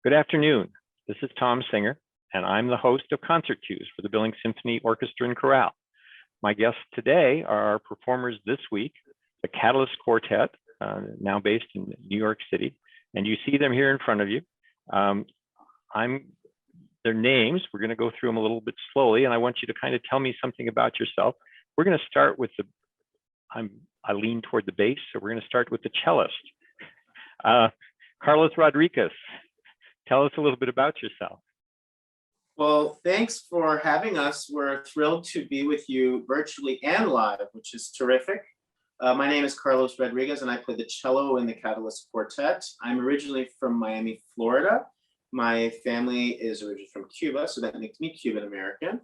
Good afternoon. This is Tom Singer, and I'm the host of Concert Cues for the Billings Symphony Orchestra and Chorale. My guests today are our performers this week, the Catalyst Quartet, now based in New York City, and you see them here in front of you. Their names, we're going to go through them a little bit slowly, and I want you to kind of tell me something about yourself. We're going to start with I lean toward the bass, so we're going to start with the cellist. Carlos Rodriguez, tell us a little bit about yourself. Well, thanks for having us. We're thrilled to be with you virtually and live, which is terrific. My name is Karlos Rodriguez, and I play the cello in the Catalyst Quartet. I'm originally from Miami, Florida. My family is originally from Cuba, so that makes me Cuban American.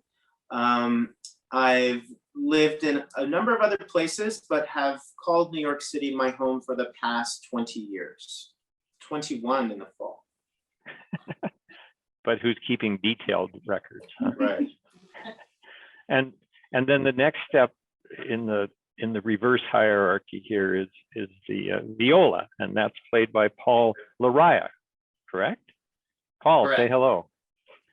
I've lived in a number of other places, but have called New York City my home for the past 20 years. 21 in the fall. But who's keeping detailed records? Huh? Right. And then the next step in the reverse hierarchy here is the viola, and that's played by Paul Laraia, correct? Paul, Correct. Say hello.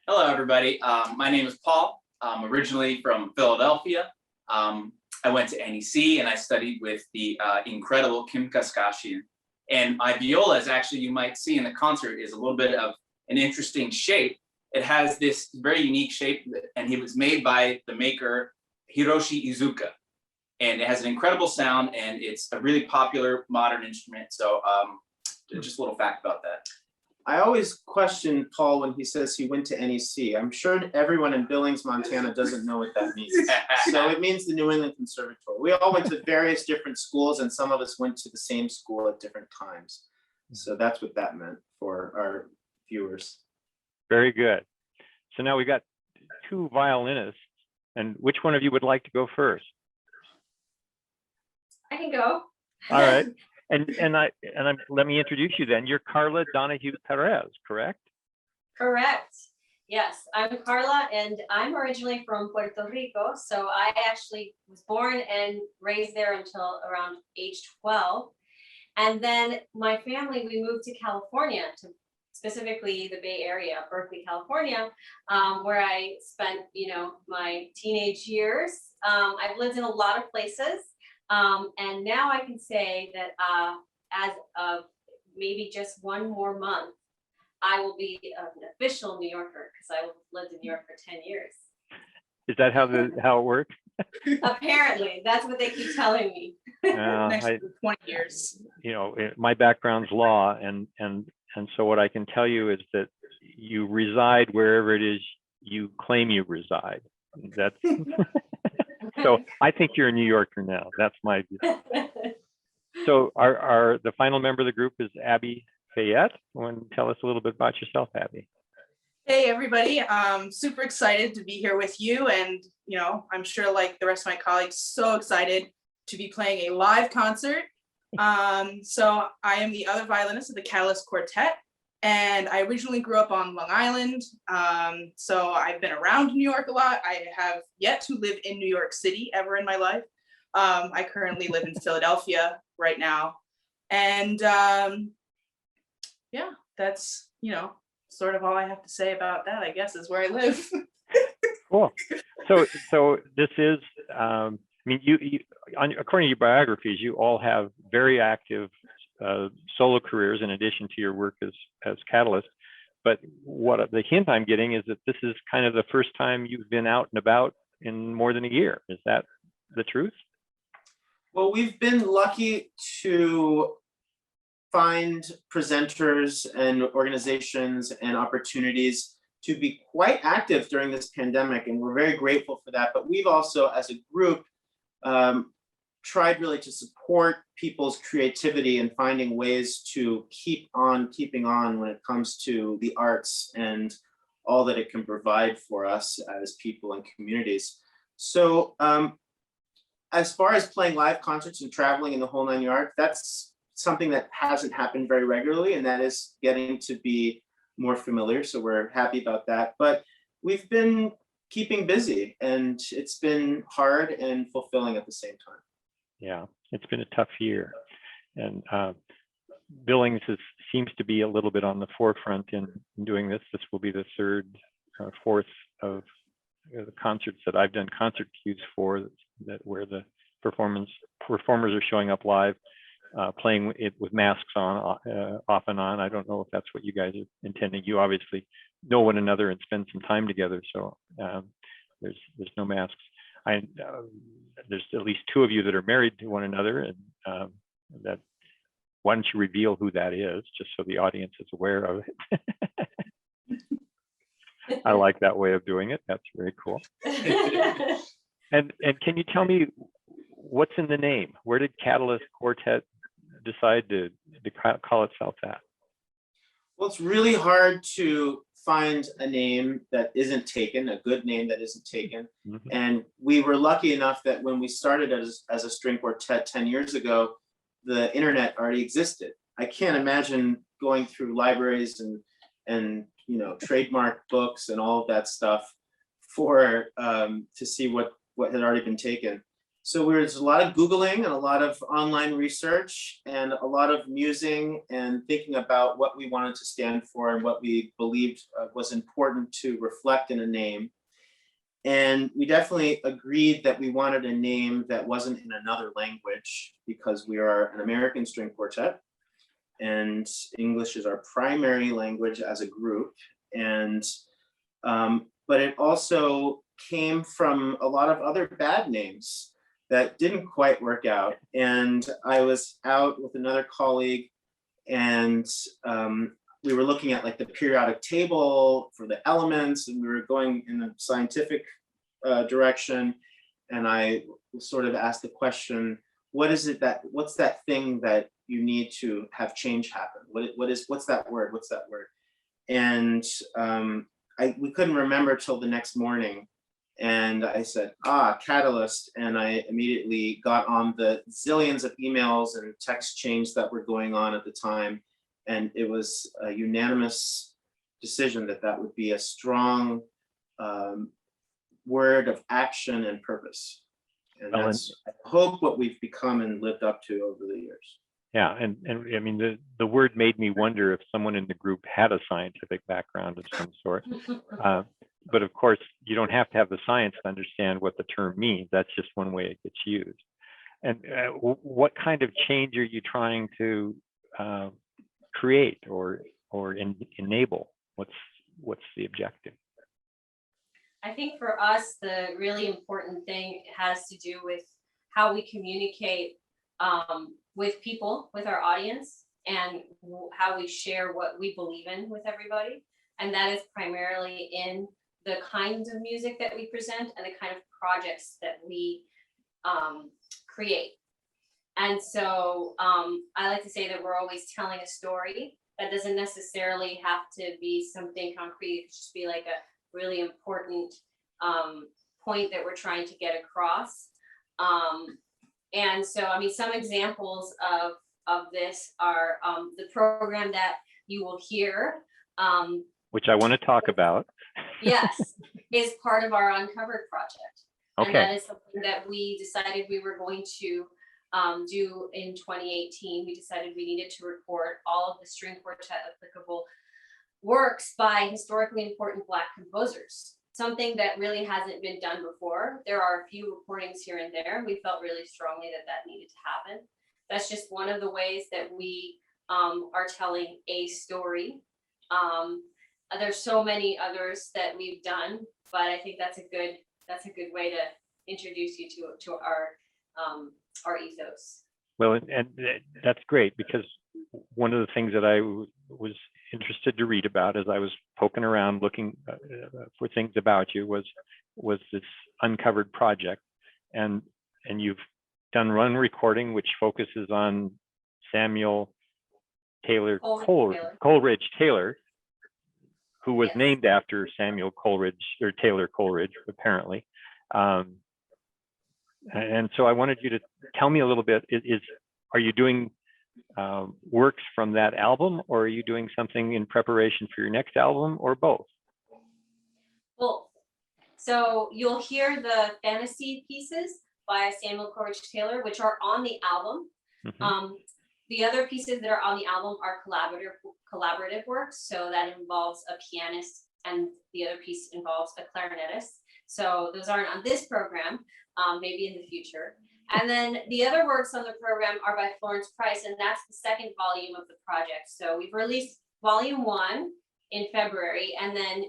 Hello, everybody. My name is Paul. I'm originally from Philadelphia. I went to NEC and I studied with the incredible Kim Kaskashian. And my viola is actually, you might see in the concert, is a little bit of an interesting shape. It has this very unique shape, and it was made by the maker Hiroshi Izuka. And it has an incredible sound, and it's a really popular modern instrument. So just a little fact about that. I always question Paul when he says he went to NEC. I'm sure everyone in Billings, Montana doesn't know what that means. So it means the New England Conservatory. We all went to various different schools, and some of us went to the same school at different times. So that's what that meant for our viewers. Very good. So now we've got two violinists, and which one of you would like to go first? I can go. All right. Let me introduce you then. You're Karla Donehew Perez, correct? Correct. Yes, I'm Carla, and I'm originally from Puerto Rico. So I actually was born and raised there until around age 12. And then my family, we moved to California, to specifically the Bay Area, Berkeley, California, where I spent, my teenage years. I've lived in a lot of places. And now I can say that as of maybe just one more month, I will be an official New Yorker because I lived in New York for 10 years. Is that how it works? Apparently, that's what they keep telling me. Next 20 years. My background's law, and so what I can tell you is that you reside wherever it is you claim you reside. That's so I think you're a New Yorker now. That's my view. So the final member of the group is Abi Fayette. Want to tell us a little bit about yourself, Abi? Hey, everybody. I'm super excited to be here with you. And, I'm sure like the rest of my colleagues, so excited to be playing a live concert. So I am the other violinist of the Catalyst Quartet. And I originally grew up on Long Island. So I've been around New York a lot. I have yet to live in New York City ever in my life. I currently live in Philadelphia right now. And yeah, that's, sort of all I have to say about that, I guess, is where I live. Cool. So this is, you according to your biographies, you all have very active solo careers in addition to your work as Catalyst. But what the hint I'm getting is that this is kind of the first time you've been out and about in more than a year. Is that the truth? Well, we've been lucky to find presenters and organizations and opportunities to be quite active during this pandemic, and we're very grateful for that. But we've also, as a group, tried really to support people's creativity and finding ways to keep on keeping on when it comes to the arts and all that it can provide for us as people and communities. So as far as playing live concerts and traveling in the whole nine yards, that's something that hasn't happened very regularly, and that is getting to be more familiar. So we're happy about that. But we've been keeping busy, and it's been hard and fulfilling at the same time. Yeah, it's been a tough year. And Billings seems to be a little bit on the forefront in doing this. This will be the third or fourth of the concerts that I've done concert cues for, that where the performers are showing up live, playing it with masks on, off and on. I don't know if that's what you guys are intending. You obviously know one another and spend some time together, so there's no masks. There's at least two of you that are married to one another, and that. Why don't you reveal who that is, just so the audience is aware of it? I like that way of doing it. That's very cool. And can you tell me what's in the name? Where did Catalyst Quartet decide to call itself that? Well, it's really hard to find a name that isn't taken, a good name that isn't taken. Mm-hmm. And we were lucky enough that when we started as a string quartet 10 years ago, the internet already existed. I can't imagine going through libraries and you know, trademark books and all of that stuff for to see what had already been taken. So there's a lot of Googling and a lot of online research and a lot of musing and thinking about what we wanted to stand for and what we believed was important to reflect in a name. And we definitely agreed that we wanted a name that wasn't in another language, because we are an American string quartet and English is our primary language as a group. And but it also came from a lot of other bad names that didn't quite work out. And I was out with another colleague, and we were looking at like the periodic table for the elements, and we were going in a scientific direction. And I sort of asked the question, what's that thing that you need to have change happen? What's that word? What's that word? And we couldn't remember till the next morning. And I said, catalyst. And I immediately got on the zillions of emails and text chains that were going on at the time. And it was a unanimous decision that would be a strong word of action and purpose. And that's, I hope, what we've become and lived up to over the years. Yeah, and I mean, the word made me wonder if someone in the group had a scientific background of some sort. But of course, you don't have to have the science to understand what the term means. That's just one way it gets used. And what kind of change are you trying to create or enable? What's the objective? I think for us, the really important thing has to do with how we communicate with people, with our audience, and how we share what we believe in with everybody. And that is primarily in the kinds of music that we present and the kind of projects that we create. And so I like to say that we're always telling a story. That doesn't necessarily have to be something concrete. It could just be like a really important point that we're trying to get across. And so, I mean, some examples of this are the program that you will hear. Which I want to talk about. Yes, is part of our Uncovered project. Okay. And that is something that we decided we were going to do in 2018. We decided we needed to record all of the string quartet applicable works by historically important Black composers. Something that really hasn't been done before. There are a few recordings here and there. We felt really strongly that needed to happen. That's just one of the ways that we are telling a story. There's so many others that we've done, but I think that's a good way to introduce you to our ethos. Well, and that's great, because one of the things that I was interested to read about as I was poking around looking for things about you was this Uncovered project, and you've done one recording which focuses on Samuel Coleridge Taylor, who was named after Samuel Coleridge, or Taylor Coleridge, apparently. And so I wanted you to tell me a little bit, are you doing works from that album, or are you doing something in preparation for your next album, or both? Well, so you'll hear the fantasy pieces by Samuel Coleridge Taylor, which are on the album. Mm-hmm. the other pieces that are on the album are collaborative works. So that involves a pianist, and the other piece involves a clarinetist. So those aren't on this program, maybe in the future. And then the other works on the program are by Florence Price, and that's the second volume of the project. So we've released volume 1 in February, and then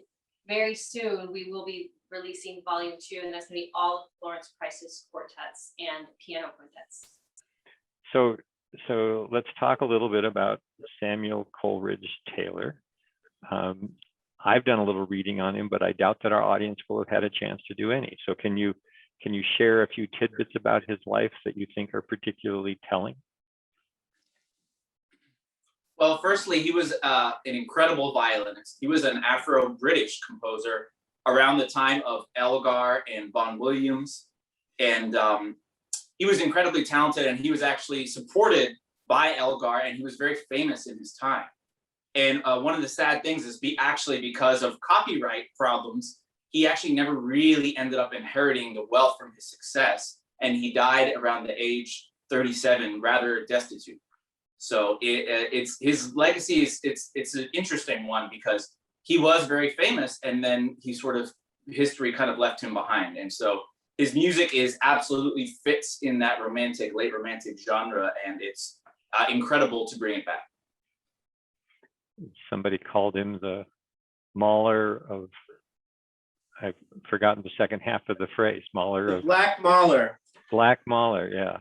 very soon we will be releasing volume 2, and that's gonna be all of Florence Price's quartets and piano quintets. So let's talk a little bit about Samuel Coleridge Taylor. I've done a little reading on him, but I doubt that our audience will have had a chance to do any. So can you share a few tidbits about his life that you think are particularly telling? Well, firstly, he was an incredible violinist. He was an Afro-British composer around the time of Elgar and Vaughan Williams. And he was incredibly talented, and he was actually supported by Elgar, and he was very famous in his time. And one of the sad things is because of copyright problems, he actually never really ended up inheriting the wealth from his success. And he died around the age 37, rather destitute. So it's his legacy it's an interesting one, because he was very famous, and then history kind of left him behind. And so his music absolutely fits in that late romantic genre, and it's incredible to bring it back. Somebody called him the Mahler of, I've forgotten the second half of the phrase, Mahler of. Black Mahler. Black Mahler, yeah.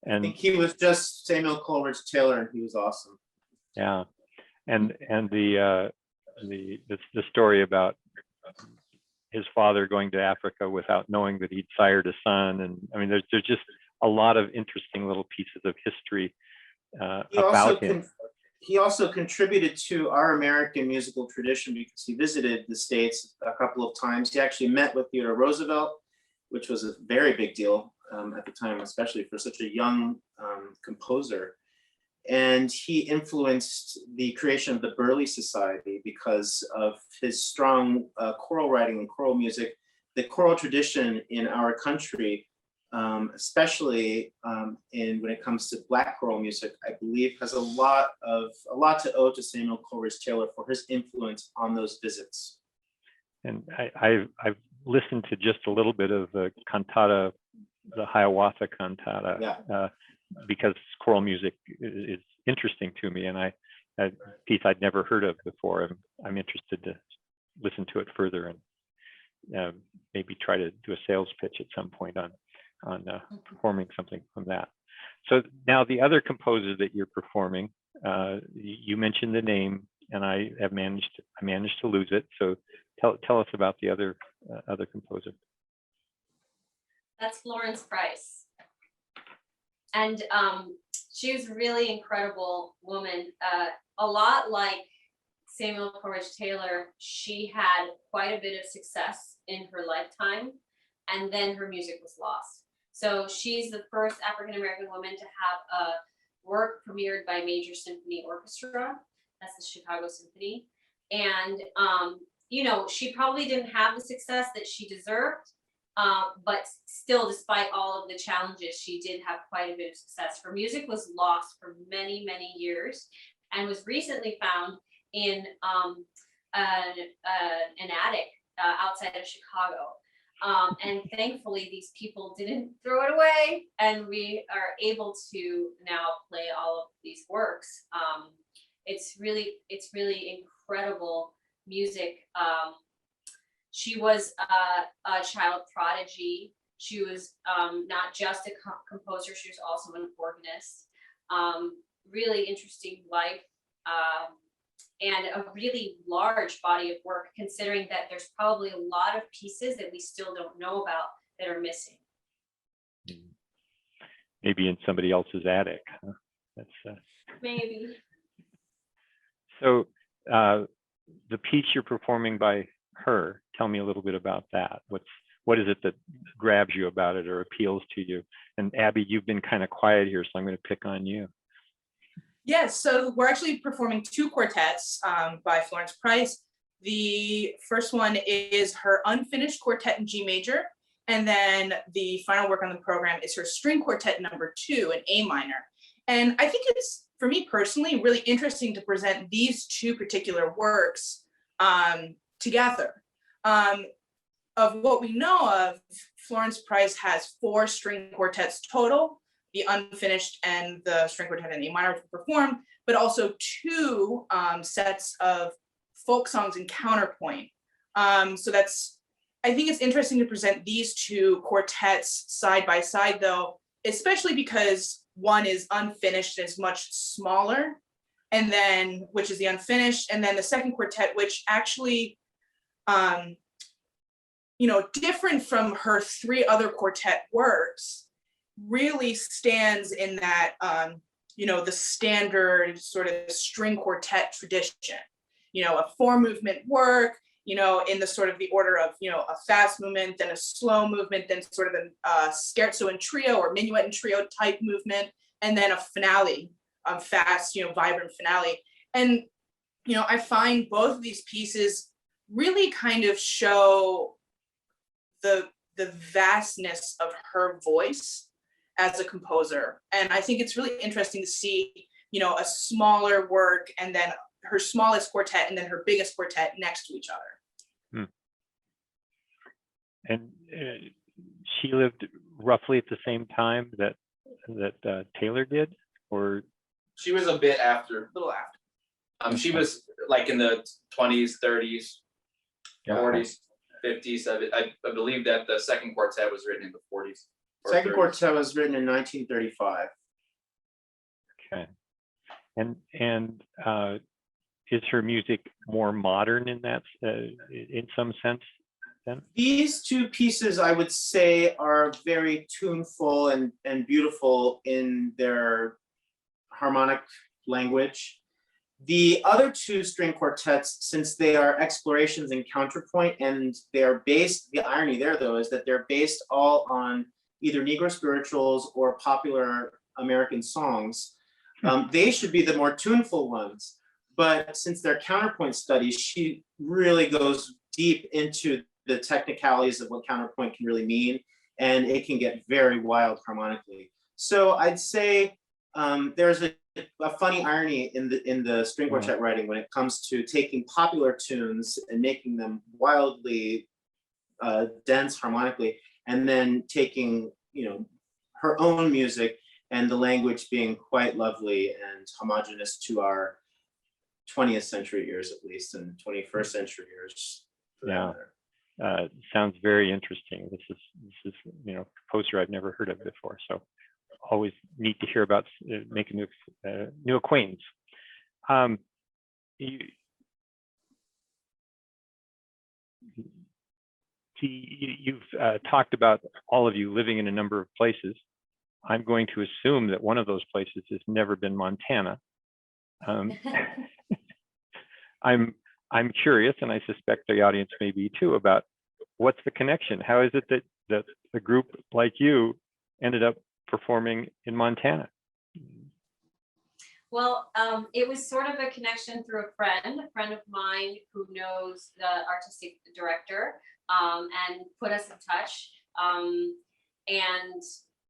I And think he was just Samuel Coleridge Taylor, and he was awesome. yeah, and the story about his father going to Africa without knowing that he'd sired a son, and I mean, there's just a lot of interesting little pieces of history about him. He also contributed to our American musical tradition, because he visited the States a couple of times. He actually met with Theodore Roosevelt, which was a very big deal at the time, especially for such a young composer. And he influenced the creation of the Burleigh Society because of his strong choral writing and choral music. The choral tradition in our country, especially when it comes to Black choral music, I believe has a lot to owe to Samuel Coleridge Taylor for his influence on those visits. And I've listened to just a little bit of the cantata, the Hiawatha cantata, Yeah. Because choral music is interesting to me, and a piece I'd never heard of before. I'm interested to listen to it further, and maybe try to do a sales pitch at some point on performing something from that. So now the other composer that you're performing, you mentioned the name, and I managed to lose it. So tell us about the other composer. That's Florence Price. And she was a really incredible woman. A lot like Samuel Coleridge Taylor, she had quite a bit of success in her lifetime, and then her music was lost. So she's the first African-American woman to have a work premiered by a major symphony orchestra. That's the Chicago Symphony. And, she probably didn't have the success that she deserved, but still, despite all of the challenges, she did have quite a bit of success. Her music was lost for many, many years, and was recently found in an attic outside of Chicago. And thankfully, these people didn't throw it away, and we are able to now play all of these works. It's really incredible music. She was a child prodigy. She was not just a composer, she was also an organist. Really interesting life, and a really large body of work, considering that there's probably a lot of pieces that we still don't know about that are missing. Maybe in somebody else's attic. Huh? That's Maybe. So the piece you're performing by her, tell me a little bit about that. What is it that grabs you about it or appeals to you? And Abby, you've been kind of quiet here, so I'm going to pick on you. Yes, so we're actually performing 2 quartets by Florence Price. The first one is her unfinished quartet in G major, and then the final work on the program is her string quartet number 2 in A minor. And I think it's, for me personally, really interesting to present these two particular works together. Of what we know of, Florence Price has 4 string quartets total, the unfinished and the string quartet in A minor to perform, but also 2 sets of folk songs and counterpoint. So that's, I think it's interesting to present these 2 quartets side by side though, especially because one is unfinished, is much smaller, and then, which is the unfinished, and then the second quartet, which actually, you know, different from her 3 other quartet works, really stands in that, you know, the standard sort of string quartet tradition, you know, a 4 movement work, you know, in the sort of the order of, you know, a fast movement, then a slow movement, then sort of a scherzo and trio or minuet and trio type movement, and then a finale, fast, you know, vibrant finale. And, you know, I find both of these pieces really kind of show the vastness of her voice as a composer. And I think it's really interesting to see, you know, a smaller work and then her smallest quartet and then her biggest quartet next to each other. And she lived roughly at the same time that Taylor did, or? She was a bit after, A little after. she was like in the 20s, 30s, 40s, 50s. I believe that the second quartet was written in the 40s. Second 30s. quartet was written in 1935. Okay. And is her music more modern in that, in some sense then? These 2 pieces, I would say, are very tuneful and beautiful in their harmonic language. The other 2 string quartets, since they are explorations in counterpoint, and they are based, the irony there though is that they're based all on either Negro spirituals or popular American songs, they should be the more tuneful ones. But since they're counterpoint studies, she really goes deep into the technicalities of what counterpoint can really mean, and it can get very wild harmonically. So I'd say there's a funny irony in the string quartet writing when it comes to taking popular tunes and making them wildly dense harmonically, and then taking, you know, her own music and the language being quite lovely and homogeneous to our 20th century ears, at least, and 21st century ears. Yeah. Sounds very interesting. This is you know, composer I've never heard of before, so always neat to hear about, making new acquaintance. You've talked about all of you living in a number of places. I'm going to assume that one of those places has never been Montana. I'm curious, and I suspect the audience may be too, about what's the connection? How is it that a group like you ended up performing in Montana? Well, it was sort of a connection through a friend of mine who knows the artistic director, and put us in touch. And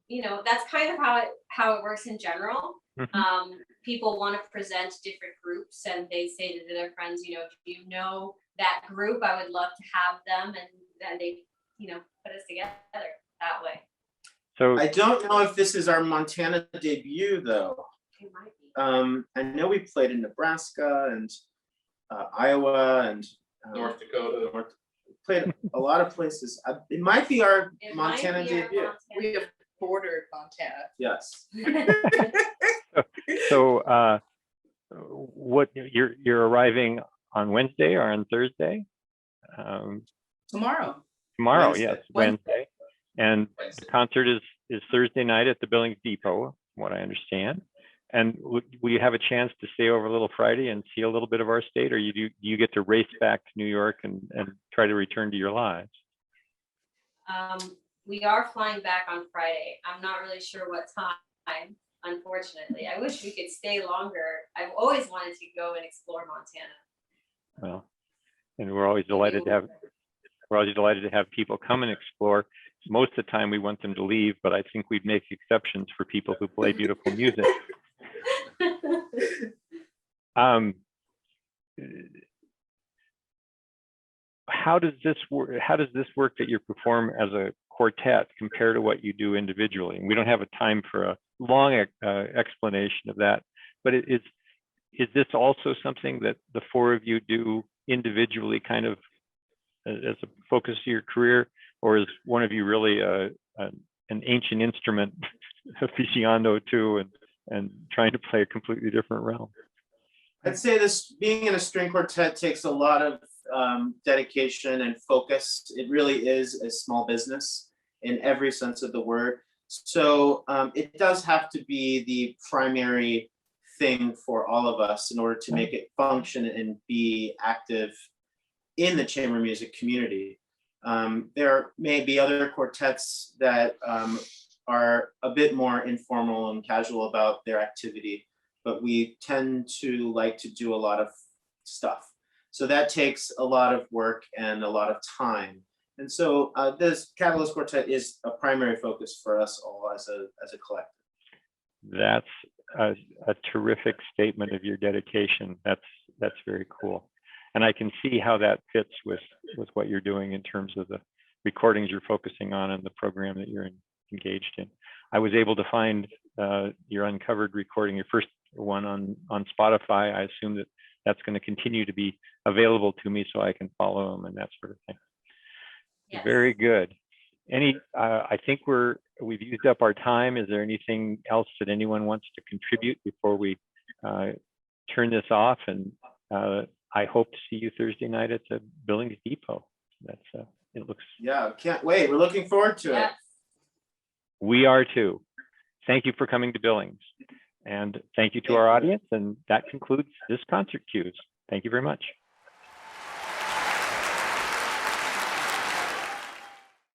you know, that's kind of how it works in general. Mm-hmm. People want to present different groups, and they say to their friends, you know, if you know that group, I would love to have them, and then they, you know, put us together that way. So I don't know if this is our Montana debut, though. It might be. I know we played in Nebraska and Iowa and North Dakota. played a lot of places. It might be our It might Montana be our debut. Montana. We have bordered Montana. Yes. so what you're arriving on Wednesday or on Thursday? Tomorrow. Tomorrow, Wednesday. yes, Wednesday. And the concert is Thursday night at the Billings Depot, from what I understand. And will you have a chance to stay over a little Friday and see a little bit of our state, or do you get to race back to New York and try to return to your lives? We are flying back on Friday. I'm not really sure what time, unfortunately. I wish we could stay longer. I've always wanted to go and explore Montana. Well, and we're always delighted to have people come and explore. Most of the time we want them to leave, but I think we'd make exceptions for people who play beautiful music. Um, how does this work? How does this work that you perform as a quartet compare to what you do individually? And we don't have a time for a long explanation of that, but is this also something that the four of you do individually, kind of as a focus of your career, or is one of you really an ancient instrument aficionado too, and trying to play a completely different realm? I'd say this, being in a string quartet takes a lot of dedication and focus. It really is a small business in every sense of the word. So it does have to be the primary thing for all of us in order to make it function and be active in the chamber music community. There may be other quartets that are a bit more informal and casual about their activity, but we tend to like to do a lot of stuff. So that takes a lot of work and a lot of time. And so this Catalyst Quartet is a primary focus for us all as a collective. That's a terrific statement of your dedication. That's very cool. And I can see how that fits with what you're doing in terms of the recordings you're focusing on and the program that you're engaged in. I was able to find your uncovered recording, your first one on Spotify. I assume that that's going to continue to be available to me so I can follow them and that sort of thing. Yes. Very good. I think we've used up our time. Is there anything else that anyone wants to contribute before we turn this off? And I hope to see you Thursday night at the Billings Depot. That's it looks. Yeah, can't wait. We're looking forward to it. Yes. We are too. Thank you for coming to Billings. And thank you to our audience. And that concludes this Concert Cues. Thank you very much.